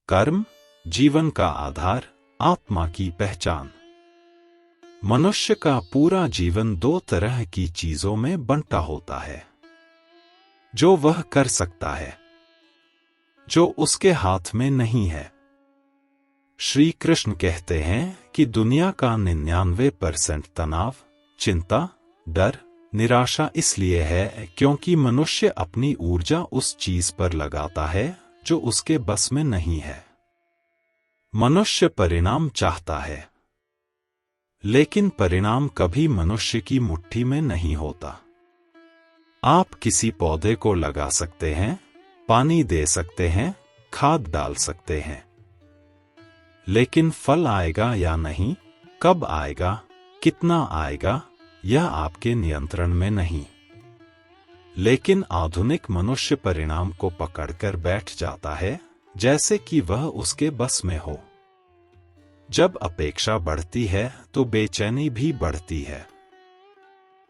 कर्म, जीवन का आधार, आत्मा की पहचान। मनुष्य का पूरा जीवन दो तरह की चीजों में बंटा होता है, जो वह कर सकता है, जो उसके हाथ में नहीं है। श्री कृष्ण कहते हैं कि दुनिया का 99% तनाव, चिंता, डर, निराशा इसलिए है क्योंकि मनुष्य अपनी ऊर्जा उस चीज पर लगाता है जो उसके बस में नहीं है। मनुष्य परिणाम चाहता है, लेकिन परिणाम कभी मनुष्य की मुट्ठी में नहीं होता। आप किसी पौधे को लगा सकते हैं, पानी दे सकते हैं, खाद डाल सकते हैं, लेकिन फल आएगा या नहीं, कब आएगा, कितना आएगा, यह आपके नियंत्रण में नहीं। लेकिन आधुनिक मनुष्य परिणाम को पकड़कर बैठ जाता है जैसे कि वह उसके बस में हो। जब अपेक्षा बढ़ती है तो बेचैनी भी बढ़ती है।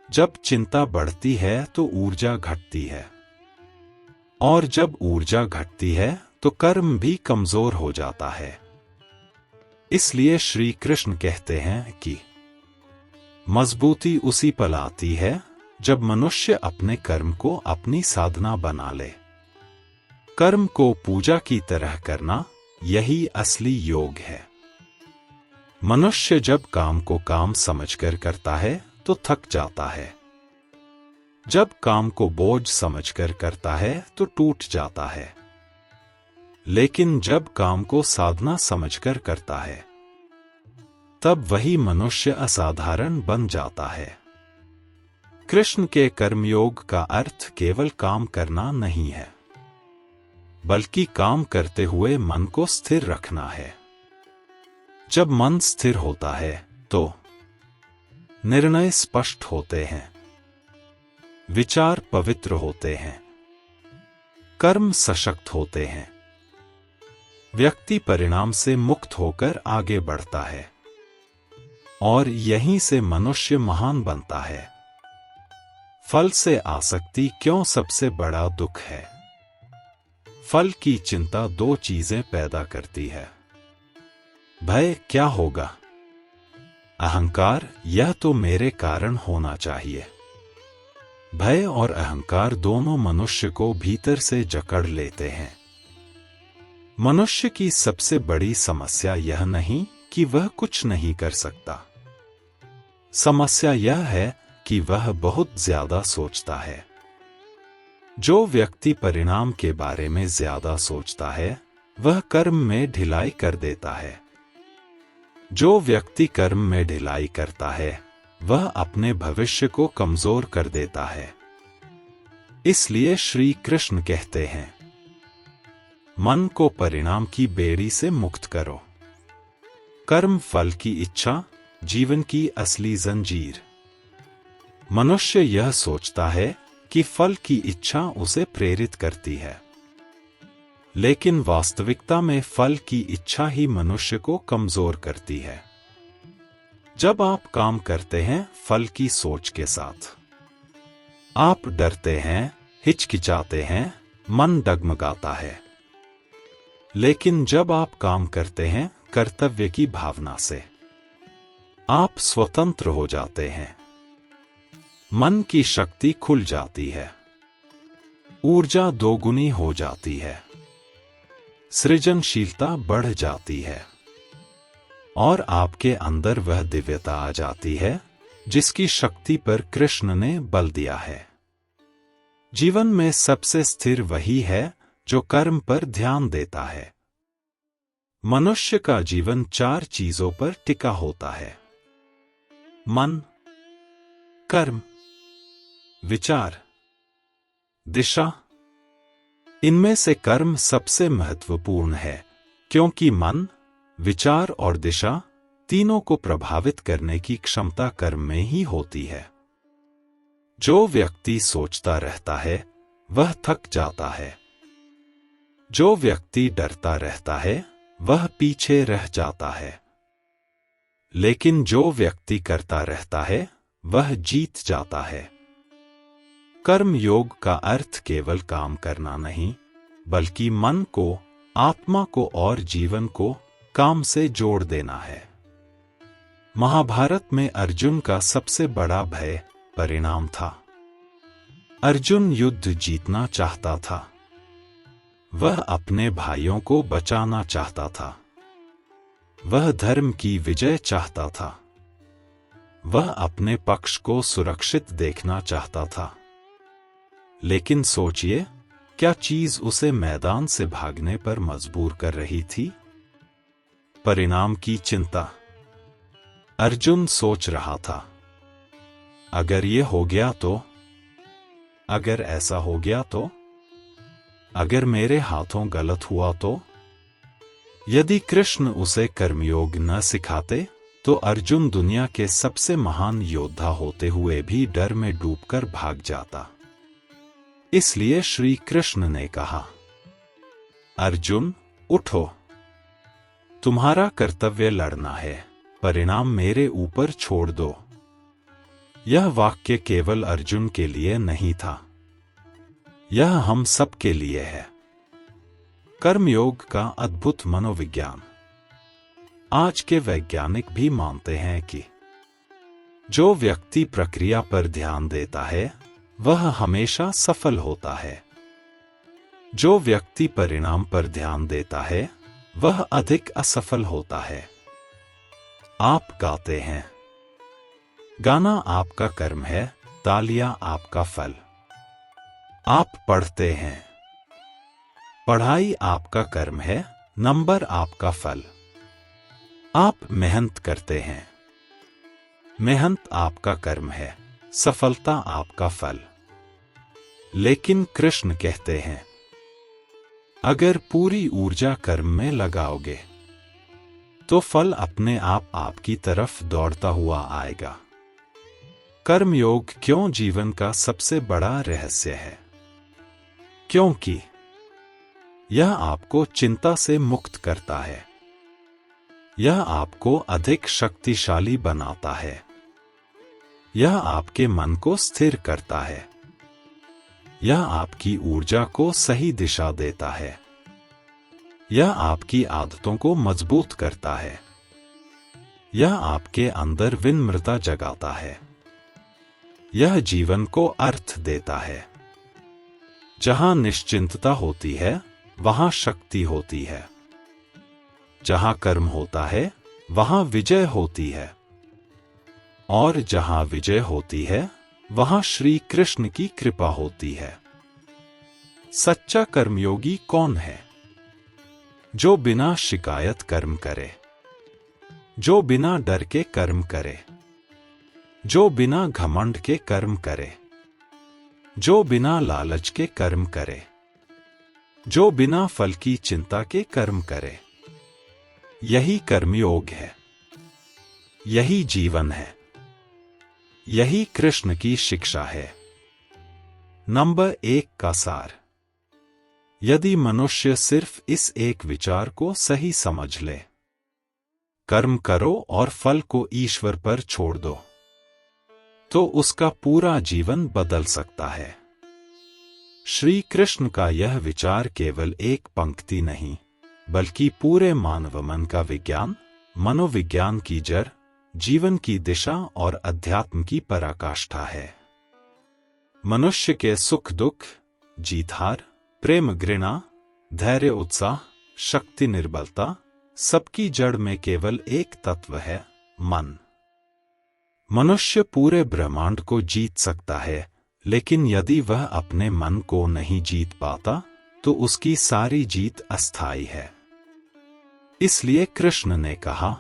जब चिंता बढ़ती है तो ऊर्जा घटती है, और जब ऊर्जा घटती है तो कर्म भी कमजोर हो जाता है। इसलिए श्री कृष्ण कहते हैं कि मजबूती उसी पल आती है जब मनुष्य अपने कर्म को अपनी साधना बना ले। कर्म को पूजा की तरह करना, यही असली योग है। मनुष्य जब काम को काम समझकर करता है तो थक जाता है। जब काम को बोझ समझकर करता है तो टूट जाता है। लेकिन जब काम को साधना समझकर करता है, तब वही मनुष्य असाधारण बन जाता है। कृष्ण के कर्मयोग का अर्थ केवल काम करना नहीं है, बल्कि काम करते हुए मन को स्थिर रखना है। जब मन स्थिर होता है तो निर्णय स्पष्ट होते हैं, विचार पवित्र होते हैं, कर्म सशक्त होते हैं, व्यक्ति परिणाम से मुक्त होकर आगे बढ़ता है, और यहीं से मनुष्य महान बनता है। फल से आसक्ति क्यों सबसे बड़ा दुख है? फल की चिंता दो चीजें पैदा करती है। भय, क्या होगा? अहंकार, यह तो मेरे कारण होना चाहिए। भय और अहंकार दोनों मनुष्य को भीतर से जकड़ लेते हैं। मनुष्य की सबसे बड़ी समस्या यह नहीं कि वह कुछ नहीं कर सकता। समस्या यह है कि वह बहुत ज्यादा सोचता है। जो व्यक्ति परिणाम के बारे में ज्यादा सोचता है, वह कर्म में ढिलाई कर देता है। जो व्यक्ति कर्म में ढिलाई करता है, वह अपने भविष्य को कमजोर कर देता है। इसलिए श्री कृष्ण कहते हैं, मन को परिणाम की बेड़ी से मुक्त करो। कर्म फल की इच्छा, जीवन की असली जंजीर। मनुष्य यह सोचता है कि फल की इच्छा उसे प्रेरित करती है, लेकिन वास्तविकता में फल की इच्छा ही मनुष्य को कमजोर करती है। जब आप काम करते हैं फल की सोच के साथ, आप डरते हैं, हिचकिचाते हैं, मन डगमगाता है। लेकिन जब आप काम करते हैं कर्तव्य की भावना से, आप स्वतंत्र हो जाते हैं। मन की शक्ति खुल जाती है, ऊर्जा दोगुनी हो जाती है, सृजनशीलता बढ़ जाती है, और आपके अंदर वह दिव्यता आ जाती है जिसकी शक्ति पर कृष्ण ने बल दिया है। जीवन में सबसे स्थिर वही है जो कर्म पर ध्यान देता है। मनुष्य का जीवन 4 चीजों पर टिका होता है: मन, कर्म, विचार, दिशा। इनमें से कर्म सबसे महत्वपूर्ण है, क्योंकि मन, विचार और दिशा तीनों को प्रभावित करने की क्षमता कर्म में ही होती है। जो व्यक्ति सोचता रहता है वह थक जाता है। जो व्यक्ति डरता रहता है वह पीछे रह जाता है। लेकिन जो व्यक्ति करता रहता है वह जीत जाता है। कर्म योग का अर्थ केवल काम करना नहीं, बल्कि मन को, आत्मा को और जीवन को काम से जोड़ देना है। महाभारत में अर्जुन का सबसे बड़ा भय परिणाम था। अर्जुन युद्ध जीतना चाहता था। वह अपने भाइयों को बचाना चाहता था। वह धर्म की विजय चाहता था। वह अपने पक्ष को सुरक्षित देखना चाहता था। लेकिन सोचिए, क्या चीज उसे मैदान से भागने पर मजबूर कर रही थी? परिणाम की चिंता। अर्जुन सोच रहा था, अगर ये हो गया तो, अगर ऐसा हो गया तो, अगर मेरे हाथों गलत हुआ तो, यदि कृष्ण उसे कर्मयोग न सिखाते तो अर्जुन दुनिया के सबसे महान योद्धा होते हुए भी डर में डूबकर भाग जाता। इसलिए श्री कृष्ण ने कहा, अर्जुन उठो, तुम्हारा कर्तव्य लड़ना है, परिणाम मेरे ऊपर छोड़ दो। यह वाक्य केवल अर्जुन के लिए नहीं था, यह हम सब के लिए है। कर्मयोग का अद्भुत मनोविज्ञान। आज के वैज्ञानिक भी मानते हैं कि जो व्यक्ति प्रक्रिया पर ध्यान देता है वह हमेशा सफल होता है। जो व्यक्ति परिणाम पर ध्यान देता है वह अधिक असफल होता है। आप गाते हैं, गाना आपका कर्म है, तालियां आपका फल। आप पढ़ते हैं, पढ़ाई आपका कर्म है, नंबर आपका फल। आप मेहनत करते हैं, मेहनत आपका कर्म है, सफलता आपका फल। लेकिन कृष्ण कहते हैं, अगर पूरी ऊर्जा कर्म में लगाओगे तो फल अपने आप आपकी तरफ दौड़ता हुआ आएगा। कर्मयोग क्यों जीवन का सबसे बड़ा रहस्य है? क्योंकि यह आपको चिंता से मुक्त करता है। यह आपको अधिक शक्तिशाली बनाता है। यह आपके मन को स्थिर करता है। यह आपकी ऊर्जा को सही दिशा देता है। यह आपकी आदतों को मजबूत करता है। यह आपके अंदर विनम्रता जगाता है। यह जीवन को अर्थ देता है। जहां निश्चिंतता होती है वहां शक्ति होती है। जहां कर्म होता है वहां विजय होती है। और जहां विजय होती है वहां श्री कृष्ण की कृपा होती है। सच्चा कर्मयोगी कौन है? जो बिना शिकायत कर्म करे, जो बिना डर के कर्म करे, जो बिना घमंड के कर्म करे, जो बिना लालच के कर्म करे, जो बिना फल की चिंता के कर्म करे। यही कर्मयोग है। यही जीवन है। यही कृष्ण की शिक्षा है। नंबर 1 का सार। यदि मनुष्य सिर्फ इस एक विचार को सही समझ ले, कर्म करो और फल को ईश्वर पर छोड़ दो, तो उसका पूरा जीवन बदल सकता है। श्री कृष्ण का यह विचार केवल एक पंक्ति नहीं, बल्कि पूरे मानव मन का विज्ञान, मनोविज्ञान की जड़, जीवन की दिशा और अध्यात्म की पराकाष्ठा है। मनुष्य के सुख दुख, जीत हार, प्रेम घृणा, धैर्य उत्साह, शक्ति निर्बलता, सबकी जड़ में केवल एक तत्व है, मन। मनुष्य पूरे ब्रह्मांड को जीत सकता है, लेकिन यदि वह अपने मन को नहीं जीत पाता तो उसकी सारी जीत अस्थायी है। इसलिए कृष्ण ने कहा,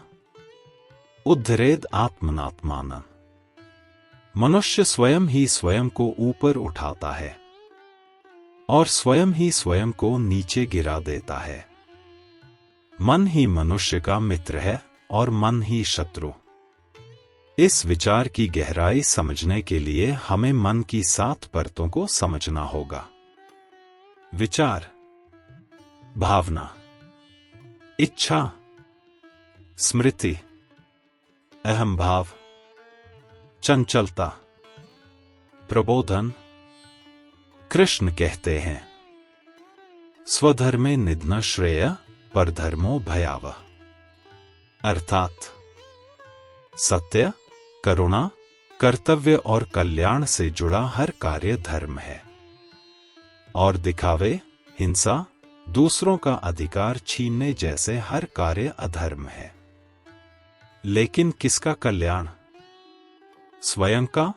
उद्धरेद आत्मनात्मानं। मनुष्य स्वयं ही स्वयं को ऊपर उठाता है और स्वयं ही स्वयं को नीचे गिरा देता है। मन ही मनुष्य का मित्र है और मन ही शत्रु। इस विचार की गहराई समझने के लिए हमें मन की 7 परतों को समझना होगा। विचार, भावना, इच्छा, स्मृति, अहम भाव, चंचलता, प्रबोधन। कृष्ण कहते हैं, स्वधर्मे निधन श्रेय परधर्मो भयावह। अर्थात सत्य, करुणा, कर्तव्य और कल्याण से जुड़ा हर कार्य धर्म है, और दिखावे, हिंसा, दूसरों का अधिकार छीनने जैसे हर कार्य अधर्म है। लेकिन किसका कल्याण? स्वयं का,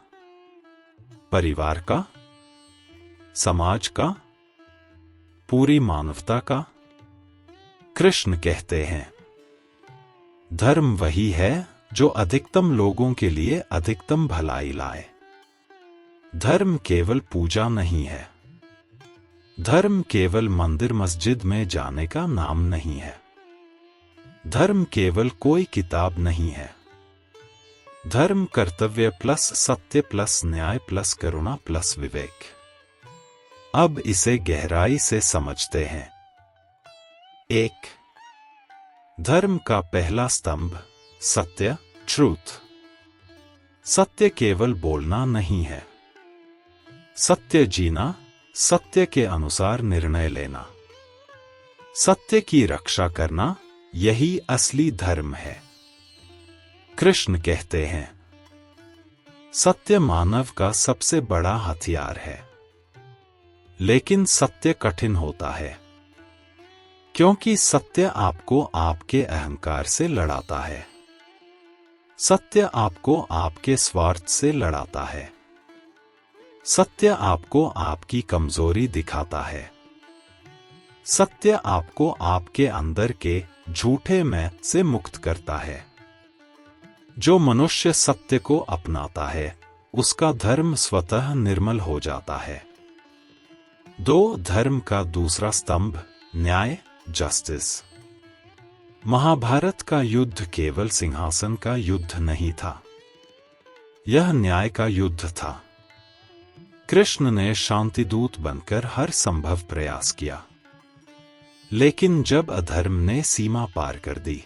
परिवार का, समाज का, पूरी मानवता का? कृष्ण कहते हैं, धर्म वही है जो अधिकतम लोगों के लिए अधिकतम भलाई लाए। धर्म केवल पूजा नहीं है। धर्म केवल मंदिर मस्जिद में जाने का नाम नहीं है। धर्म केवल कोई किताब नहीं है। धर्म कर्तव्य प्लस सत्य प्लस न्याय प्लस करुणा प्लस विवेक। अब इसे गहराई से समझते हैं। 1. धर्म का पहला स्तंभ सत्य, ट्रूथ। सत्य केवल बोलना नहीं है। सत्य जीना, सत्य के अनुसार निर्णय लेना, सत्य की रक्षा करना, यही असली धर्म है। कृष्ण कहते हैं, सत्य मानव का सबसे बड़ा हथियार है। लेकिन सत्य कठिन होता है, क्योंकि सत्य आपको आपके अहंकार से लड़ाता है। सत्य आपको आपके स्वार्थ से लड़ाता है। सत्य आपको आपकी कमजोरी दिखाता है। सत्य आपको आपके अंदर के झूठे मैं से मुक्त करता है। जो मनुष्य सत्य को अपनाता है, उसका धर्म स्वतः निर्मल हो जाता है। 2. धर्म का दूसरा स्तंभ न्याय, जस्टिस। महाभारत का युद्ध केवल सिंहासन का युद्ध नहीं था, यह न्याय का युद्ध था। कृष्ण ने शांतिदूत बनकर हर संभव प्रयास किया, लेकिन जब अधर्म ने सीमा पार कर दी,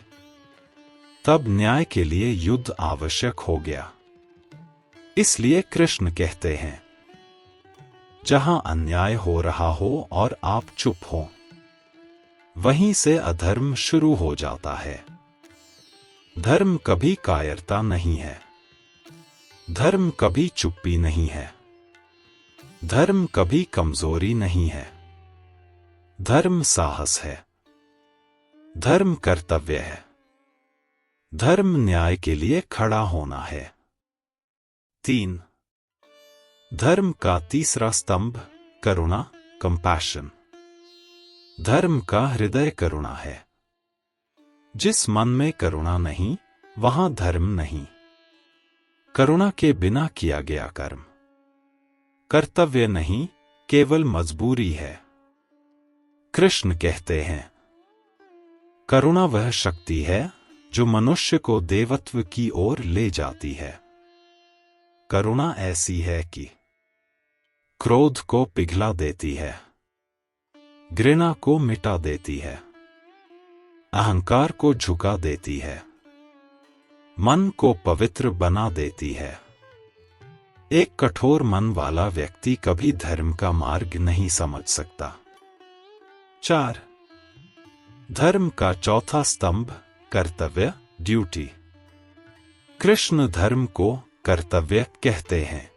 तब न्याय के लिए युद्ध आवश्यक हो गया। इसलिए कृष्ण कहते हैं, जहां अन्याय हो रहा हो और आप चुप हो, वहीं से अधर्म शुरू हो जाता है। धर्म कभी कायरता नहीं है। धर्म कभी चुप्पी नहीं है। धर्म कभी कमजोरी नहीं है। धर्म साहस है। धर्म कर्तव्य है। धर्म न्याय के लिए खड़ा होना है। 3. धर्म का तीसरा स्तंभ करुणा, कंपैशन। धर्म का हृदय करुणा है। जिस मन में करुणा नहीं, वहां धर्म नहीं। करुणा के बिना किया गया कर्म कर्तव्य नहीं, केवल मजबूरी है। कृष्ण कहते हैं, करुणा वह शक्ति है जो मनुष्य को देवत्व की ओर ले जाती है। करुणा ऐसी है कि क्रोध को पिघला देती है, घृणा को मिटा देती है, अहंकार को झुका देती है, मन को पवित्र बना देती है। एक कठोर मन वाला व्यक्ति कभी धर्म का मार्ग नहीं समझ सकता। 4. धर्म का चौथा स्तंभ कर्तव्य, ड्यूटी। कृष्ण धर्म को कर्तव्य कहते हैं।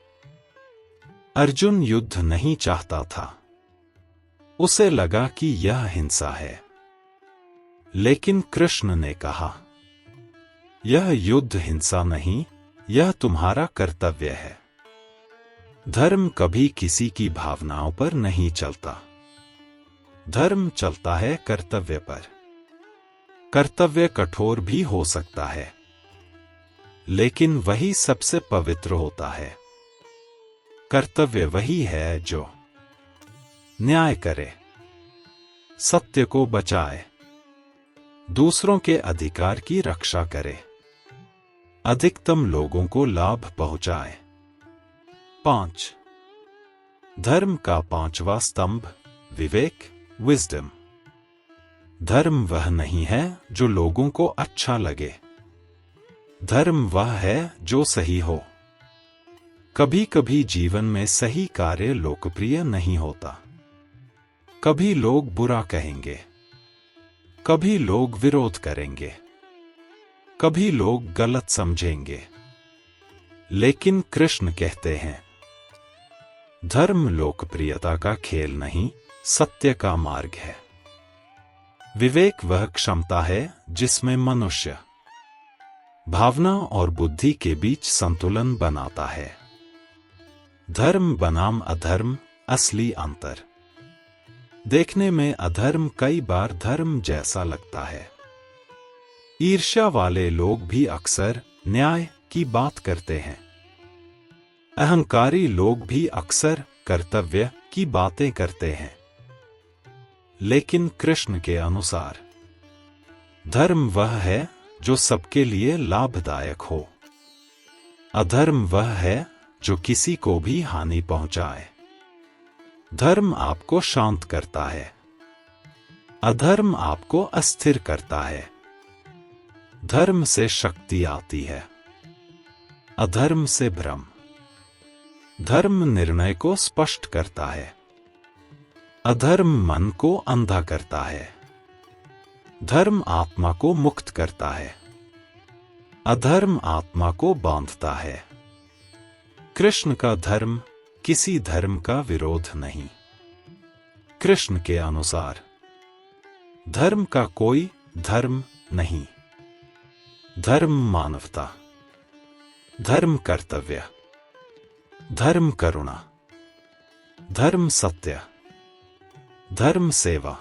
अर्जुन युद्ध नहीं चाहता था। उसे लगा कि यह हिंसा है। लेकिन कृष्ण ने कहा, यह युद्ध हिंसा नहीं, यह तुम्हारा कर्तव्य है। धर्म कभी किसी की भावनाओं पर नहीं चलता। धर्म चलता है कर्तव्य पर। कर्तव्य कठोर भी हो सकता है, लेकिन वही सबसे पवित्र होता है। कर्तव्य वही है जो न्याय करे, सत्य को बचाए, दूसरों के अधिकार की रक्षा करे, अधिकतम लोगों को लाभ पहुंचाए। 5. धर्म का पांचवा स्तंभ विवेक, विजडम। धर्म वह नहीं है जो लोगों को अच्छा लगे। धर्म वह है जो सही हो। कभी कभी जीवन में सही कार्य लोकप्रिय नहीं होता। कभी लोग बुरा कहेंगे, कभी लोग विरोध करेंगे, कभी लोग गलत समझेंगे, लेकिन कृष्ण कहते हैं, धर्म लोकप्रियता का खेल नहीं, सत्य का मार्ग है। विवेक वह क्षमता है जिसमें मनुष्य भावना और बुद्धि के बीच संतुलन बनाता है। धर्म बनाम अधर्म असली अंतर। देखने में अधर्म कई बार धर्म जैसा लगता है। ईर्ष्या वाले लोग भी अक्सर न्याय की बात करते हैं। अहंकारी लोग भी अक्सर कर्तव्य की बातें करते हैं। लेकिन कृष्ण के अनुसार धर्म वह है जो सबके लिए लाभदायक हो। अधर्म वह है जो किसी को भी हानि पहुंचाए। धर्म आपको शांत करता है, अधर्म आपको अस्थिर करता है। धर्म से शक्ति आती है, अधर्म से भ्रम। धर्म निर्णय को स्पष्ट करता है, अधर्म मन को अंधा करता है। धर्म आत्मा को मुक्त करता है, अधर्म आत्मा को बांधता है। कृष्ण का धर्म किसी धर्म का विरोध नहीं। कृष्ण के अनुसार धर्म का कोई धर्म नहीं। धर्म मानवता, धर्म कर्तव्य, धर्म करुणा, धर्म सत्य, धर्म सेवा,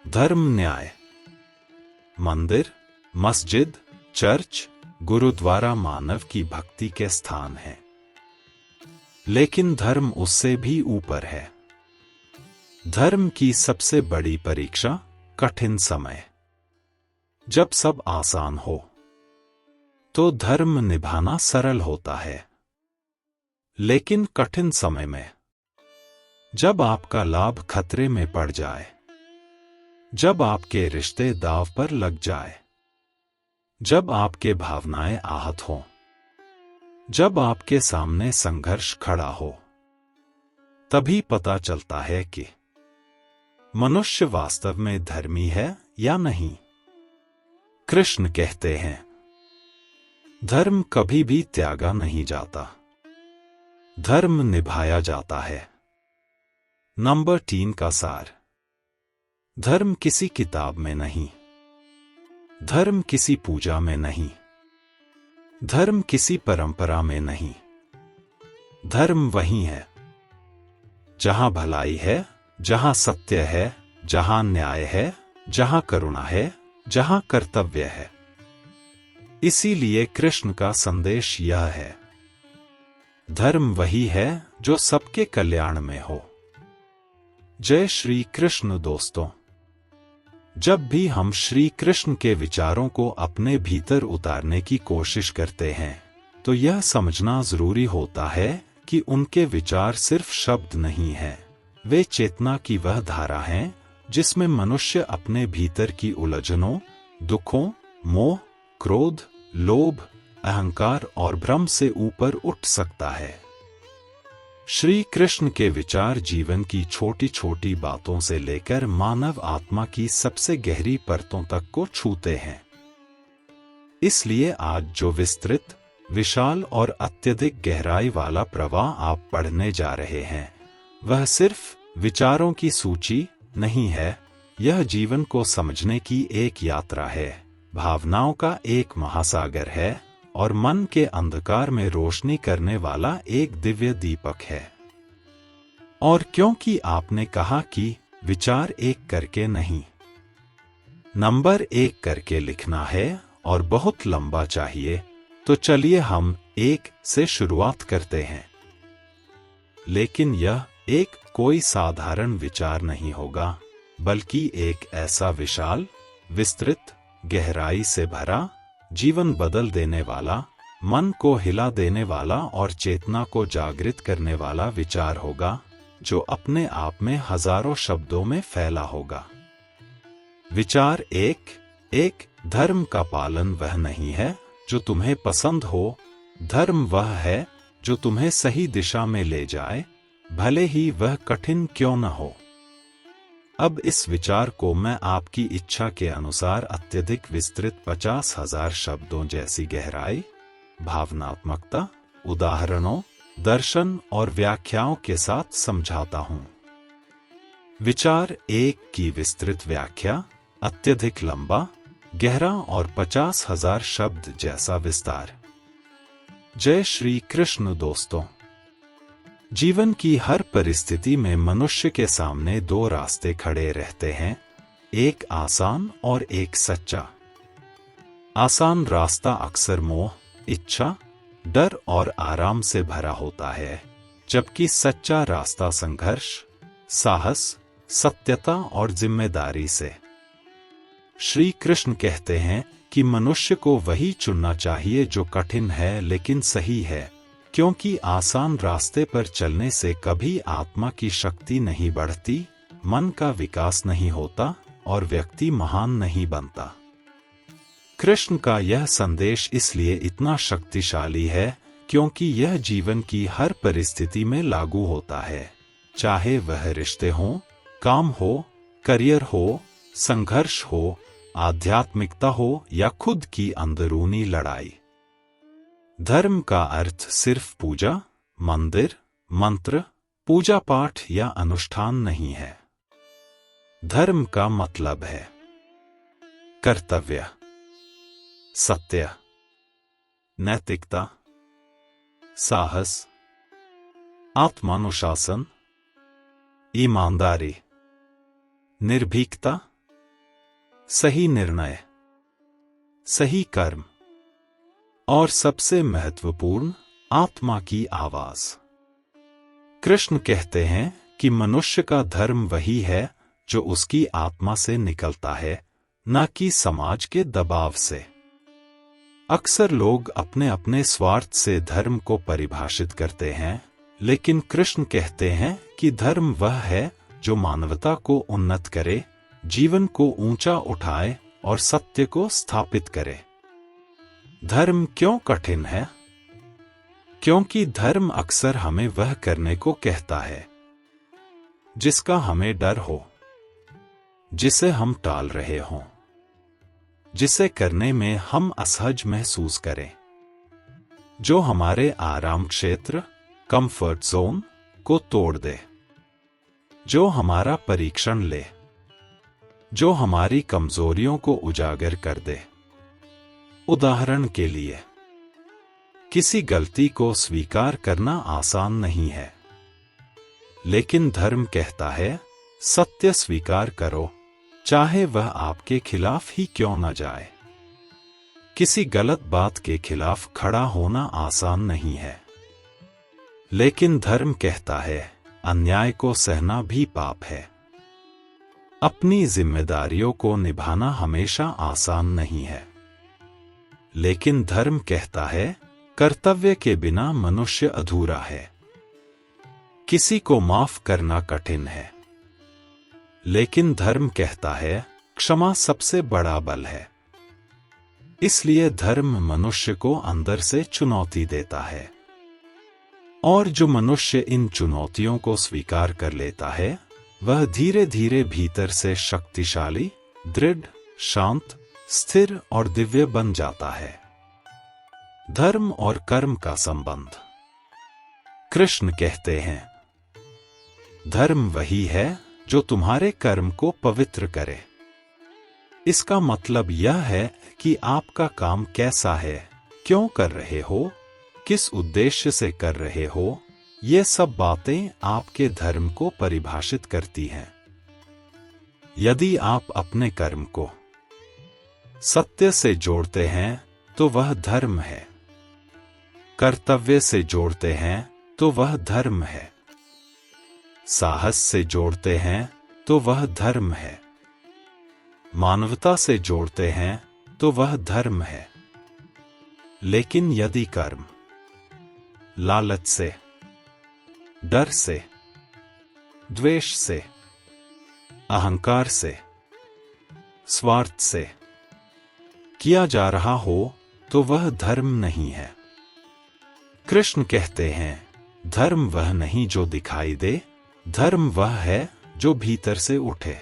धर्म न्याय। मंदिर, मस्जिद, चर्च, गुरुद्वारा मानव की भक्ति के स्थान हैं, लेकिन धर्म उससे भी ऊपर है। धर्म की सबसे बड़ी परीक्षा कठिन समय। जब सब आसान हो तो धर्म निभाना सरल होता है, लेकिन कठिन समय में जब आपका लाभ खतरे में पड़ जाए, जब आपके रिश्ते दांव पर लग जाए, जब आपके भावनाएं आहत हों, जब आपके सामने संघर्ष खड़ा हो, तभी पता चलता है कि मनुष्य वास्तव में धर्मी है या नहीं। कृष्ण कहते हैं, धर्म कभी भी त्यागा नहीं जाता, धर्म निभाया जाता है। नंबर 3 का सार। धर्म किसी किताब में नहीं, धर्म किसी पूजा में नहीं, धर्म किसी परंपरा में नहीं। धर्म वही है जहां भलाई है, जहां सत्य है, जहां न्याय है, जहां करुणा है, जहां कर्तव्य है। इसीलिए कृष्ण का संदेश यह है, धर्म वही है जो सबके कल्याण में हो। जय श्री कृष्ण। दोस्तों, जब भी हम श्री कृष्ण के विचारों को अपने भीतर उतारने की कोशिश करते हैं, तो यह समझना जरूरी होता है कि उनके विचार सिर्फ शब्द नहीं हैं, वे चेतना की वह धारा हैं जिसमें मनुष्य अपने भीतर की उलझनों, दुखों, मोह, क्रोध, लोभ, अहंकार और भ्रम से ऊपर उठ सकता है। श्री कृष्ण के विचार जीवन की छोटी छोटी बातों से लेकर मानव आत्मा की सबसे गहरी परतों तक को छूते हैं। इसलिए आज जो विस्तृत, विशाल और अत्यधिक गहराई वाला प्रवाह आप पढ़ने जा रहे हैं, वह सिर्फ विचारों की सूची नहीं है, यह जीवन को समझने की एक यात्रा है, भावनाओं का एक महासागर है और मन के अंधकार में रोशनी करने वाला एक दिव्य दीपक है। और क्योंकि आपने कहा कि विचार एक करके नहीं, नंबर 1 करके लिखना है और बहुत लंबा चाहिए, तो चलिए हम 1 से शुरुआत करते हैं। लेकिन यह एक कोई साधारण विचार नहीं होगा, बल्कि एक ऐसा विशाल, विस्तृत, गहराई से भरा, जीवन बदल देने वाला, मन को हिला देने वाला और चेतना को जागृत करने वाला विचार होगा, जो अपने आप में हजारों शब्दों में फैला होगा। विचार 1। धर्म का पालन वह नहीं है जो तुम्हें पसंद हो, धर्म वह है जो तुम्हें सही दिशा में ले जाए, भले ही वह कठिन क्यों न हो। अब इस विचार को मैं आपकी इच्छा के अनुसार अत्यधिक विस्तृत 50,000 शब्दों जैसी गहराई, भावनात्मकता, उदाहरणों, दर्शन और व्याख्याओं के साथ समझाता हूं। विचार 1 की विस्तृत व्याख्या, अत्यधिक लंबा, गहरा और 50,000 शब्द जैसा विस्तार। जय श्री कृष्ण दोस्तों। जीवन की हर परिस्थिति में मनुष्य के सामने दो रास्ते खड़े रहते हैं, एक आसान और एक सच्चा। आसान रास्ता अक्सर मोह, इच्छा, डर और आराम से भरा होता है, जबकि सच्चा रास्ता संघर्ष, साहस, सत्यता और जिम्मेदारी से। श्री कृष्ण कहते हैं कि मनुष्य को वही चुनना चाहिए जो कठिन है लेकिन सही है, क्योंकि आसान रास्ते पर चलने से कभी आत्मा की शक्ति नहीं बढ़ती, मन का विकास नहीं होता और व्यक्ति महान नहीं बनता। कृष्ण का यह संदेश इसलिए इतना शक्तिशाली है क्योंकि यह जीवन की हर परिस्थिति में लागू होता है, चाहे वह रिश्ते हों, काम हो, करियर हो, संघर्ष हो, आध्यात्मिकता हो या खुद की अंदरूनी लड़ाई। धर्म का अर्थ सिर्फ पूजा, मंदिर, मंत्र, पूजा पाठ या अनुष्ठान नहीं है। धर्म का मतलब है कर्तव्य, सत्य, नैतिकता, साहस, आत्मानुशासन, ईमानदारी, निर्भीकता, सही निर्णय, सही कर्म और सबसे महत्वपूर्ण, आत्मा की आवाज। कृष्ण कहते हैं कि मनुष्य का धर्म वही है जो उसकी आत्मा से निकलता है, न कि समाज के दबाव से। अक्सर लोग अपने अपने स्वार्थ से धर्म को परिभाषित करते हैं, लेकिन कृष्ण कहते हैं कि धर्म वह है जो मानवता को उन्नत करे, जीवन को ऊंचा उठाए और सत्य को स्थापित करे। धर्म क्यों कठिन है? क्योंकि धर्म अक्सर हमें वह करने को कहता है जिसका हमें डर हो, जिसे हम टाल रहे हों, जिसे करने में हम असहज महसूस करें, जो हमारे आराम क्षेत्र, कंफर्ट जोन को तोड़ दे, जो हमारा परीक्षण ले, जो हमारी कमजोरियों को उजागर कर दे। उदाहरण के लिए, किसी गलती को स्वीकार करना आसान नहीं है, लेकिन धर्म कहता है सत्य स्वीकार करो, चाहे वह आपके खिलाफ ही क्यों न जाए। किसी गलत बात के खिलाफ खड़ा होना आसान नहीं है, लेकिन धर्म कहता है अन्याय को सहना भी पाप है। अपनी जिम्मेदारियों को निभाना हमेशा आसान नहीं है, लेकिन धर्म कहता है कर्तव्य के बिना मनुष्य अधूरा है। किसी को माफ करना कठिन है, लेकिन धर्म कहता है क्षमा सबसे बड़ा बल है। इसलिए धर्म मनुष्य को अंदर से चुनौती देता है, और जो मनुष्य इन चुनौतियों को स्वीकार कर लेता है वह धीरे धीरे भीतर से शक्तिशाली, दृढ़, शांत, स्थिर और दिव्य बन जाता है। धर्म और कर्म का संबंध। कृष्ण कहते हैं धर्म वही है जो तुम्हारे कर्म को पवित्र करे। इसका मतलब यह है कि आपका काम कैसा है, क्यों कर रहे हो, किस उद्देश्य से कर रहे हो, ये सब बातें आपके धर्म को परिभाषित करती हैं। यदि आप अपने कर्म को सत्य से जोड़ते हैं तो वह धर्म है, कर्तव्य से जोड़ते हैं तो वह धर्म है, साहस से जोड़ते हैं तो वह धर्म है, मानवता से जोड़ते हैं तो वह धर्म है। लेकिन यदि कर्म लालच से, डर से, द्वेष से, अहंकार से, स्वार्थ से किया जा रहा हो तो वह धर्म नहीं है। कृष्ण कहते हैं धर्म वह नहीं जो दिखाई दे, धर्म वह है जो भीतर से उठे।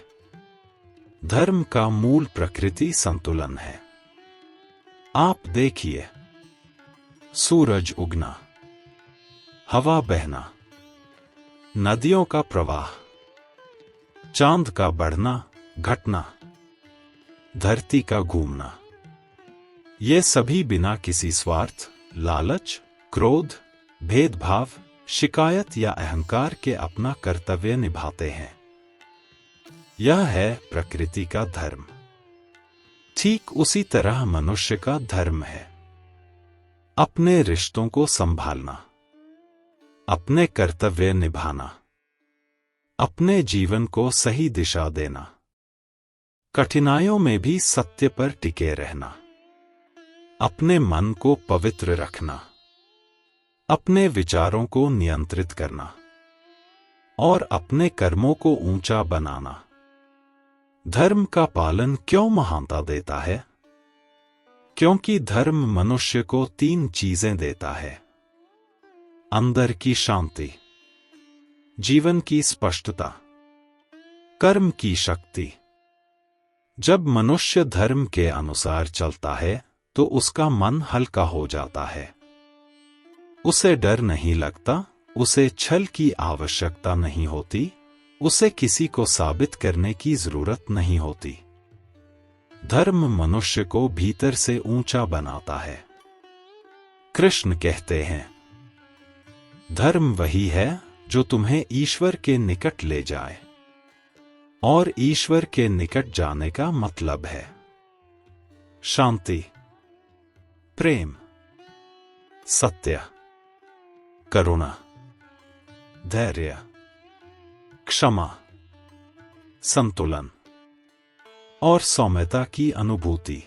धर्म का मूल प्रकृति संतुलन है। आप देखिए, सूरज उगना, हवा बहना, नदियों का प्रवाह, चांद का बढ़ना घटना, धरती का घूमना, ये सभी बिना किसी स्वार्थ, लालच, क्रोध, भेदभाव, शिकायत या अहंकार के अपना कर्तव्य निभाते हैं। यह है प्रकृति का धर्म। ठीक उसी तरह मनुष्य का धर्म है अपने रिश्तों को संभालना, अपने कर्तव्य निभाना, अपने जीवन को सही दिशा देना, कठिनाइयों में भी सत्य पर टिके रहना, अपने मन को पवित्र रखना, अपने विचारों को नियंत्रित करना और अपने कर्मों को ऊंचा बनाना। धर्म का पालन क्यों महानता देता है? क्योंकि धर्म मनुष्य को 3 चीजें देता है: अंदर की शांति, जीवन की स्पष्टता, कर्म की शक्ति। जब मनुष्य धर्म के अनुसार चलता है तो उसका मन हल्का हो जाता है। उसे डर नहीं लगता, उसे छल की आवश्यकता नहीं होती, उसे किसी को साबित करने की जरूरत नहीं होती। धर्म मनुष्य को भीतर से ऊंचा बनाता है। कृष्ण कहते हैं, धर्म वही है जो तुम्हें ईश्वर के निकट ले जाए, और ईश्वर के निकट जाने का मतलब है शांति, प्रेम, सत्य, करुणा, धैर्य, क्षमा, संतुलन और सौम्यता की अनुभूति।